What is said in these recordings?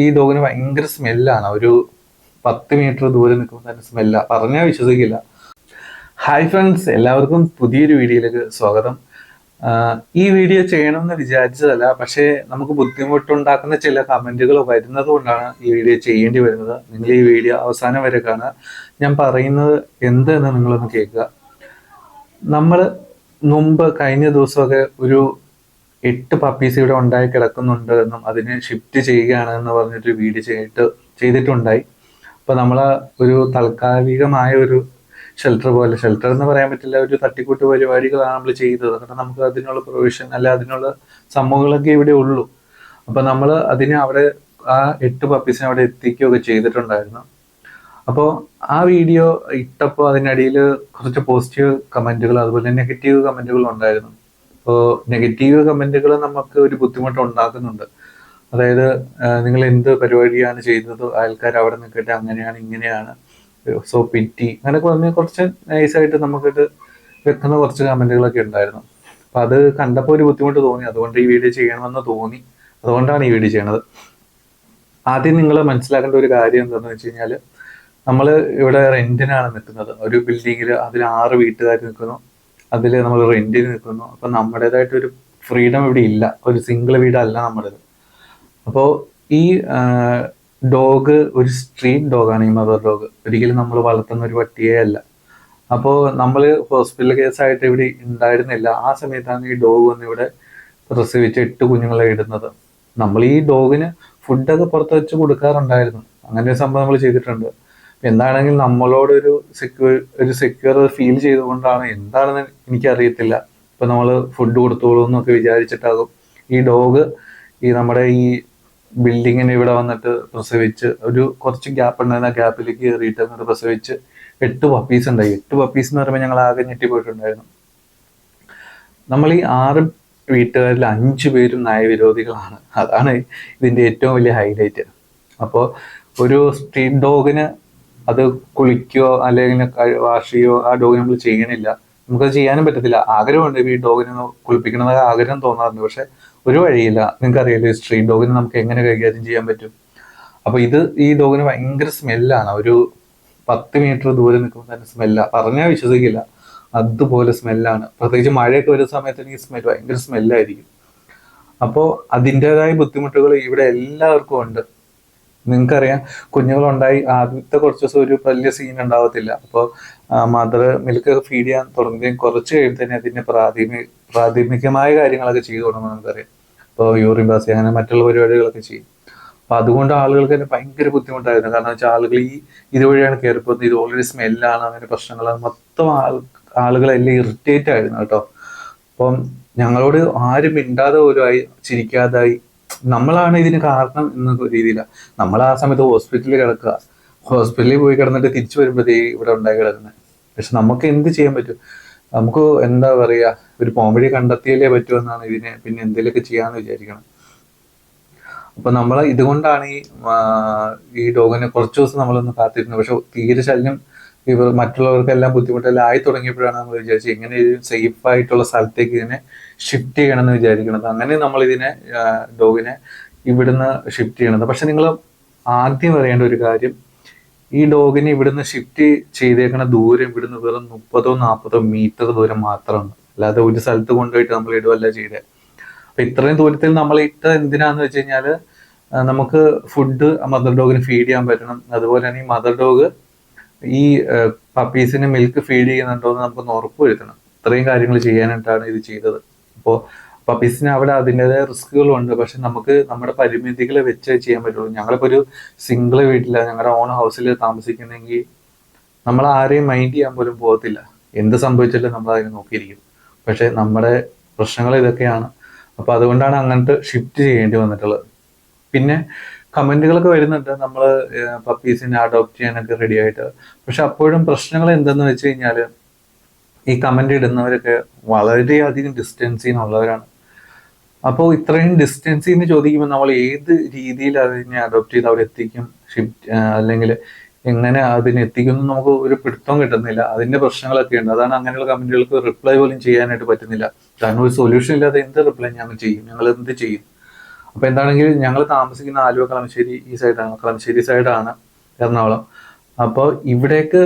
ഈ ഡോഗിന് ഭയങ്കര സ്മെല്ലാണ്. ഒരു 10 മീറ്റർ ദൂരെ നിൽക്കുമ്പോൾ തന്നെ സ്മെല്ല, പറഞ്ഞാൽ വിശ്വസിക്കില്ല. ഹായ് ഫ്രണ്ട്സ്, എല്ലാവർക്കും പുതിയൊരു വീഡിയോയിലേക്ക് സ്വാഗതം. ഈ വീഡിയോ ചെയ്യണമെന്ന് വിചാരിച്ചതല്ല, പക്ഷേ നമുക്ക് ബുദ്ധിമുട്ടുണ്ടാക്കുന്ന ചില കമന്റുകൾ വരുന്നത് കൊണ്ടാണ് ഈ വീഡിയോ ചെയ്യേണ്ടി വരുന്നത്. നിങ്ങൾ ഈ വീഡിയോ അവസാനം വരെ കാണുക. ഞാൻ പറയുന്നത് എന്തെന്ന് നിങ്ങളൊന്ന് കേൾക്കുക. നമ്മൾ മുമ്പ് കഴിഞ്ഞ ദിവസമൊക്കെ ഒരു 8 പപ്പീസ് ഇവിടെ ഉണ്ടായി കിടക്കുന്നുണ്ട് എന്നും അതിനെ ഷിഫ്റ്റ് ചെയ്യുകയാണ് എന്ന് പറഞ്ഞിട്ട് വീഡിയോ ചെയ്തിട്ടുണ്ടായി. അപ്പൊ നമ്മള് ഒരു താൽക്കാലികമായ ഒരു ഷെൽട്ടർ എന്ന് പറയാൻ പറ്റില്ല, ഒരു തട്ടിക്കൂട്ട് പരിപാടികളാണ് നമ്മൾ ചെയ്തത്. കാരണം നമുക്ക് അതിനുള്ള പ്രൊവിഷൻ അല്ല, അതിനുള്ള സംഭവങ്ങളൊക്കെ ഇവിടെ ഉള്ളൂ. അപ്പൊ നമ്മൾ അതിനെ അവിടെ ആ 8 പപ്പീസിനെ അവിടെ എത്തിക്കുകയൊക്കെ ചെയ്തിട്ടുണ്ടായിരുന്നു. അപ്പോൾ ആ വീഡിയോ ഇട്ടപ്പോൾ അതിനടിയിൽ കുറച്ച് പോസിറ്റീവ് കമന്റുകൾ അതുപോലെ നെഗറ്റീവ് കമന്റുകൾ ഉണ്ടായിരുന്നു. അപ്പോൾ നെഗറ്റീവ് കമന്റുകൾ നമുക്ക് ഒരു ബുദ്ധിമുട്ട് ഉണ്ടാക്കുന്നുണ്ട്. അതായത് നിങ്ങൾ എന്ത് പരിപാടിയാണ് ചെയ്തത്, ആൾക്കാർ അവിടെ നിൽക്കട്ടെ, അങ്ങനെയാണ് ഇങ്ങനെയാണ്, സോ പിറ്റി, അങ്ങനെ കുറച്ച് നൈസായിട്ട് നമുക്കിത് വെക്കുന്ന കുറച്ച് കമന്റുകളൊക്കെ ഉണ്ടായിരുന്നു. അപ്പൊ അത് കണ്ടപ്പോൾ ഒരു ബുദ്ധിമുട്ട് തോന്നി, അതുകൊണ്ട് ഈ വീഡിയോ ചെയ്യണമെന്ന് തോന്നി. അതുകൊണ്ടാണ് ഈ വീഡിയോ ചെയ്യണത്. ആദ്യം നിങ്ങൾ മനസ്സിലാക്കേണ്ട ഒരു കാര്യം എന്താണെന്ന് വെച്ച് കഴിഞ്ഞാൽ, നമ്മൾ ഇവിടെ റെന്റിനാണ് നിൽക്കുന്നത്. ഒരു ബിൽഡിങ്ങിൽ അതിൽ 6 വീട്ടുകാർ നിൽക്കുന്നു, അതിൽ നമ്മൾ റെന്റിന് നിൽക്കുന്നു. അപ്പൊ നമ്മുടേതായിട്ടൊരു ഫ്രീഡം ഇവിടെ ഇല്ല, ഒരു സിംഗിൾ വീടല്ല നമ്മുടേത്. അപ്പോൾ ഈ ഡോഗ് ഒരു സ്ട്രീറ്റ് ഡോഗാണ്, ഈ മദർ ഡോഗ്. ഒരിക്കലും നമ്മൾ വളർത്തുന്ന ഒരു പട്ടിയേ അല്ല. അപ്പോൾ നമ്മൾ ഹോസ്പിറ്റൽ കേസായിട്ട് ഇവിടെ ഉണ്ടായിരുന്നില്ല. ആ സമയത്താണ് ഈ ഡോഗ് വന്ന് ഇവിടെ പ്രസവിച്ച് 8 കുഞ്ഞുങ്ങളെ ഇടുന്നത്. നമ്മൾ ഈ ഡോഗിന് ഫുഡൊക്കെ പുറത്ത് വെച്ച് കൊടുക്കാറുണ്ടായിരുന്നു. അങ്ങനെ ഒരു സംഭവം നമ്മൾ ചെയ്തിട്ടുണ്ട്. എന്താണെങ്കിൽ നമ്മളോട് ഒരു സെക്യൂർ ഫീൽ ചെയ്തുകൊണ്ടാണ്, എന്താണെന്ന് എനിക്കറിയത്തില്ല. ഇപ്പൊ നമ്മൾ ഫുഡ് കൊടുത്തോളൂ എന്നൊക്കെ വിചാരിച്ചിട്ടാകും ഈ ഡോഗ് ഈ നമ്മുടെ ഈ ബിൽഡിങ്ങിന് ഇവിടെ വന്നിട്ട് പ്രസവിച്ച് ഒരു കുറച്ച് ഗ്യാപ്പ് ഉണ്ടായിരുന്ന ഗ്യാപ്പിലേക്ക് കയറിയിട്ട് എന്നിട്ട് പ്രസവിച്ച് 8 പപ്പീസ് ഉണ്ടായി. 8 പപ്പീസ് എന്ന് പറയുമ്പോൾ ഞങ്ങൾ ആകെ ഞെട്ടിപ്പോയിട്ടുണ്ടായിരുന്നു. നമ്മൾ ഈ 6 വീട്ടുകാരിൽ 5 പേരും നയവിരോധികളാണ്. അതാണ് ഇതിന്റെ ഏറ്റവും വലിയ ഹൈലൈറ്റ്. അപ്പോൾ ഒരു സ്ട്രീറ്റ് ഡോഗിന് അത് കുളിക്കുകയോ അല്ലെങ്കിൽ വാഷ് ചെയ്യുകയോ ആ ഡോഗിന് നമ്മൾ ചെയ്യണില്ല. നമുക്കത് ചെയ്യാനും പറ്റത്തില്ല. ആഗ്രഹമുണ്ട് ഈ ഡോഗിനെ കുളിപ്പിക്കണമെന്നൊക്കെ ആഗ്രഹം തോന്നാറുണ്ട്, പക്ഷെ ഒരു വഴിയില്ല. നിങ്ങൾക്ക് അറിയില്ലേ, സ്ട്രീറ്റ് ഡോഗിനെ നമുക്ക് എങ്ങനെ കൈകാര്യം ചെയ്യാൻ പറ്റും. അപ്പൊ ഈ ഡോഗിന് ഭയങ്കര സ്മെല്ലാണ്. ഒരു 10 മീറ്റർ ദൂരെ നിൽക്കുമ്പോൾ തന്നെ സ്മെല്ല, പറഞ്ഞാൽ വിശ്വസിക്കില്ല. അതുപോലെ സ്മെല്ലാണ്. പ്രത്യേകിച്ച് മഴയൊക്കെ വരുന്ന സമയത്ത് ഈ സ്മെൽ ഭയങ്കര സ്മെല്ലായിരിക്കും. അപ്പോൾ അതിൻ്റെതായ ബുദ്ധിമുട്ടുകൾ ഇവിടെ എല്ലാവർക്കും ഉണ്ട്. നിങ്ങൾക്കറിയാം, കുഞ്ഞുങ്ങളുണ്ടായി ആദ്യത്തെ കുറച്ച് ദിവസം ഒരു വലിയ സീൻ ഉണ്ടാവത്തില്ല. അപ്പോൾ മദർ മിൽക്ക് ഫീഡ് ചെയ്യാൻ തുടങ്ങുകയും കുറച്ച് കഴിയുമ്പോൾ തന്നെ അതിന്റെ പ്രാഥമികമായ കാര്യങ്ങളൊക്കെ ചെയ്തു തുടങ്ങുമ്പോൾ നമുക്കറിയാം. ഇപ്പോൾ യൂറിൻ പാസ് അങ്ങനെ മറ്റുള്ള പരിപാടികളൊക്കെ ചെയ്യും. അപ്പൊ അതുകൊണ്ട് ആളുകൾക്ക് തന്നെ ഭയങ്കര ബുദ്ധിമുട്ടായിരുന്നു. കാരണം വെച്ചാൽ ആളുകൾ ഇതുവഴിയാണ് കയറിപ്പോകുന്നത്. ഇത് ഓൾറെഡി സ്മെല്ലാണ്, അങ്ങനെ പ്രശ്നങ്ങളാണ്. മൊത്തം ആളുകളെല്ലാം ഇറിറ്റേറ്റ് ആയിരുന്നു കേട്ടോ. അപ്പം ഞങ്ങളോട് ആരും മിണ്ടാതെ പോലും ആയി, ചിരിക്കാതായി. നമ്മളാണ് ഇതിന് കാരണം എന്ന രീതിയിലാണ് നമ്മൾ ആ സമയത്ത് ഹോസ്പിറ്റലിൽ കിടക്കുക. ഹോസ്പിറ്റലിൽ പോയി കിടന്നിട്ട് തിരിച്ചു വരുമ്പോഴത്തേ ഇവിടെ ഉണ്ടായി കിടക്കുന്നത്. പക്ഷെ നമുക്ക് എന്ത് ചെയ്യാൻ പറ്റും? നമുക്ക് എന്താ പറയാ, ഒരു പോംവഴി കണ്ടെത്തിയാലേ പറ്റുമെന്നാണ് ഇതിനെ പിന്നെ എന്തെങ്കിലുമൊക്കെ ചെയ്യാന്ന് വിചാരിക്കണം. അപ്പൊ നമ്മൾ ഇതുകൊണ്ടാണ് ഈ ഡോഗിനെ കുറച്ച് ദിവസം നമ്മളൊന്ന് കാത്തിരുന്നത്. പക്ഷെ തീരെ ശല്യം മറ്റുള്ളവർക്കെല്ലാം ബുദ്ധിമുട്ടെല്ലാം ആയി തുടങ്ങിയപ്പോഴാണ് നമ്മൾ വിചാരിച്ചത് എങ്ങനെ സേഫ് ആയിട്ടുള്ള സ്ഥലത്തേക്ക് ഇതിനെ ഷിഫ്റ്റ് ചെയ്യണം എന്ന് വിചാരിക്കണത്. അങ്ങനെ നമ്മൾ ഇതിനെ ഡോഗിനെ ഇവിടുന്ന് ഷിഫ്റ്റ് ചെയ്യണത്. പക്ഷെ നിങ്ങൾ ആദ്യം അറിയേണ്ട ഒരു കാര്യം, ഈ ഡോഗിനെ ഇവിടുന്ന് ഷിഫ്റ്റ് ചെയ്തേക്കണ ദൂരം ഇവിടുന്ന് വെറും 30-40 മീറ്റർ ദൂരം മാത്രമാണ്. അല്ലാതെ ഒരു സ്ഥലത്ത് കൊണ്ടുപോയിട്ട് നമ്മൾ ഇടുവല്ല ചെയ്തത്. അപ്പൊ ഇത്രയും ദൂരത്തിൽ നമ്മൾ ഇട്ടത് എന്തിനാന്ന് വെച്ച് കഴിഞ്ഞാല്, നമുക്ക് ഫുഡ് മദർ ഡോഗിന് ഫീഡ് ചെയ്യാൻ പറ്റണം. അതുപോലെ തന്നെ ഈ മദർ ഡോഗ് ഈ പപ്പീസിന് മിൽക്ക് ഫീഡ് ചെയ്യുന്നുണ്ടോ എന്ന് നമുക്കൊന്ന് ഉറപ്പുവരുത്തണം. ഇത്രയും കാര്യങ്ങൾ ചെയ്യാനായിട്ടാണ് ഇത് ചെയ്തത്. അപ്പോൾ പപ്പീസിന് അവിടെ അതിൻ്റെതായ റിസ്കുകളുണ്ട്. പക്ഷെ നമുക്ക് നമ്മുടെ പരിമിതികളെ വെച്ച് ചെയ്യാൻ പറ്റുള്ളൂ. ഞങ്ങളിപ്പോൾ ഒരു സിംഗിൾ വീട്ടിലാണ്, ഞങ്ങളുടെ ഓൺ ഹൗസിൽ താമസിക്കുന്നെങ്കിൽ നമ്മൾ ആരെയും മൈൻഡ് ചെയ്യാൻ പോലും പോകത്തില്ല. എന്ത് സംഭവിച്ചാലും നമ്മൾ അതിനെ നോക്കിയിരിക്കും. പക്ഷെ നമ്മുടെ പ്രശ്നങ്ങൾ ഇതൊക്കെയാണ്. അപ്പൊ അതുകൊണ്ടാണ് അങ്ങനത്തെ ഷിഫ്റ്റ് ചെയ്യേണ്ടി വന്നിട്ടുള്ളത്. പിന്നെ കമന്റുകളൊക്കെ വരുന്നുണ്ട് നമ്മൾ പപ്പീസിനെ അഡോപ്റ്റ് ചെയ്യാനൊക്കെ റെഡി ആയിട്ട്. പക്ഷെ അപ്പോഴും പ്രശ്നങ്ങൾ എന്തെന്ന് വെച്ച് കഴിഞ്ഞാല്, ഈ കമന്റ് ഇടുന്നവരൊക്കെ വളരെയധികം ഡിസ്റ്റൻസിൽ നിന്നുള്ളവരാണ്. അപ്പോൾ ഇത്രയും ഡിസ്റ്റൻസിൽ നിന്ന് ചോദിക്കുമ്പോൾ നമ്മൾ ഏത് രീതിയിൽ അതിനെ അഡോപ്റ്റ് ചെയ്ത് അവിടെ എത്തിക്കും, ഷിഫ്റ്റ് അല്ലെങ്കിൽ എങ്ങനെ അതിനെ എത്തിക്കും നമുക്ക് ഒരു പിടുത്തം കിട്ടുന്നില്ല. അതിന്റെ പ്രശ്നങ്ങളൊക്കെ ഉണ്ട്. അതാണ് അങ്ങനെയുള്ള കമന്റുകൾക്ക് റിപ്ലൈ പോലും ചെയ്യാനായിട്ട് പറ്റുന്നില്ല. കാരണം ഒരു സൊല്യൂഷൻ ഇല്ലാതെ എന്ത് റിപ്ലൈ ഞങ്ങൾ ചെയ്യും, ഞങ്ങൾ എന്ത് ചെയ്യും? അപ്പോൾ എന്താണെങ്കിലും ഞങ്ങൾ താമസിക്കുന്ന ആലുവ കളമശ്ശേരി ഈ സൈഡാണ്, കളമശ്ശേരി സൈഡാണ് എറണാകുളം. അപ്പോൾ ഇവിടേക്ക്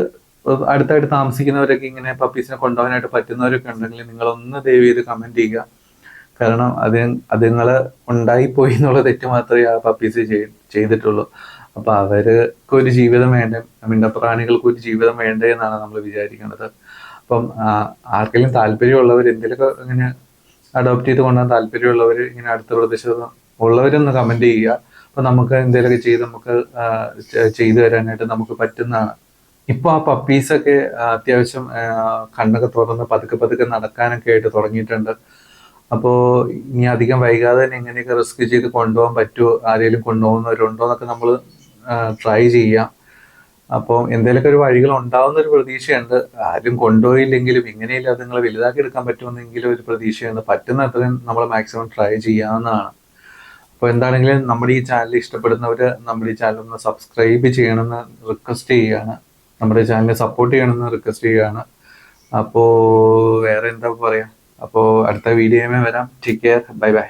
അടുത്തായിട്ട് താമസിക്കുന്നവരൊക്കെ ഇങ്ങനെ പപ്പീസിനെ കൊണ്ടുപോകാനായിട്ട് പറ്റുന്നവരൊക്കെ ഉണ്ടെങ്കിൽ നിങ്ങളൊന്ന് ദയവ് ചെയ്ത് കമൻറ്റ് ചെയ്യുക. കാരണം അതുങ്ങൾ ഉണ്ടായിപ്പോയി എന്നുള്ള തെറ്റ് മാത്രമേ ആ പപ്പീസ് ചെയ്തിട്ടുള്ളൂ. അപ്പോൾ അവർക്ക് ഒരു ജീവിതം വേണ്ടേ, മിണ്ടപ്രാണികൾക്ക് ഒരു ജീവിതം വേണ്ടേ എന്നാണ് നമ്മൾ വിചാരിക്കുന്നത്. അപ്പം ആർക്കെങ്കിലും താല്പര്യമുള്ളവർ എന്തെങ്കിലുമൊക്കെ ഇങ്ങനെ അഡോപ്റ്റ് ചെയ്ത് കൊണ്ടുപോകാൻ താല്പര്യമുള്ളവർ ഇങ്ങനെ അടുത്ത പ്രദേശത്ത് ഉള്ളവരൊന്ന് കമൻറ്റ് ചെയ്യുക. അപ്പം നമുക്ക് എന്തെങ്കിലുമൊക്കെ ചെയ്ത് നമുക്ക് ചെയ്തു തരാനായിട്ട് നമുക്ക് പറ്റുന്നതാണ്. ഇപ്പോൾ ആ പപ്പീസൊക്കെ അത്യാവശ്യം കണ്ണൊക്കെ തുറന്ന് പതുക്കെ പതുക്കെ നടക്കാനൊക്കെ ആയിട്ട് തുടങ്ങിയിട്ടുണ്ട്. അപ്പോൾ ഇനി അധികം വൈകാതെ തന്നെ എങ്ങനെയൊക്കെ റിസ്ക് ചെയ്ത് കൊണ്ടുപോകാൻ പറ്റുമോ, ആരെങ്കിലും കൊണ്ടുപോകുന്നവരുണ്ടോ എന്നൊക്കെ നമ്മൾ ട്രൈ ചെയ്യാം. അപ്പോൾ എന്തെങ്കിലുമൊക്കെ ഒരു വഴികൾ ഉണ്ടാവുന്ന ഒരു പ്രതീക്ഷയുണ്ട്. ആരും കൊണ്ടുപോയില്ലെങ്കിലും എങ്ങനെയും അത് നിങ്ങൾ വലുതാക്കി എടുക്കാൻ പറ്റുമെന്നെങ്കിലും ഒരു പ്രതീക്ഷയുണ്ട്. പറ്റുന്ന അത്രയും നമ്മൾ മാക്സിമം ട്രൈ ചെയ്യാവുന്നതാണ്. അപ്പോൾ എന്താണെങ്കിലും നമ്മുടെ ഈ ചാനൽ ഇഷ്ടപ്പെടുന്നവർ നമ്മുടെ ഈ ചാനൽ ഒന്ന് സബ്സ്ക്രൈബ് ചെയ്യണമെന്ന് റിക്വസ്റ്റ് ചെയ്യുകയാണ്, നമ്മുടെ ചാനലിനെ സപ്പോർട്ട് ചെയ്യണമെന്ന് റിക്വസ്റ്റ് ചെയ്യുകയാണ്. അപ്പോൾ വേറെ എന്താ പറയുക, അപ്പോൾ അടുത്ത വീഡിയോയുമേ വരാം. Take care, bye bye.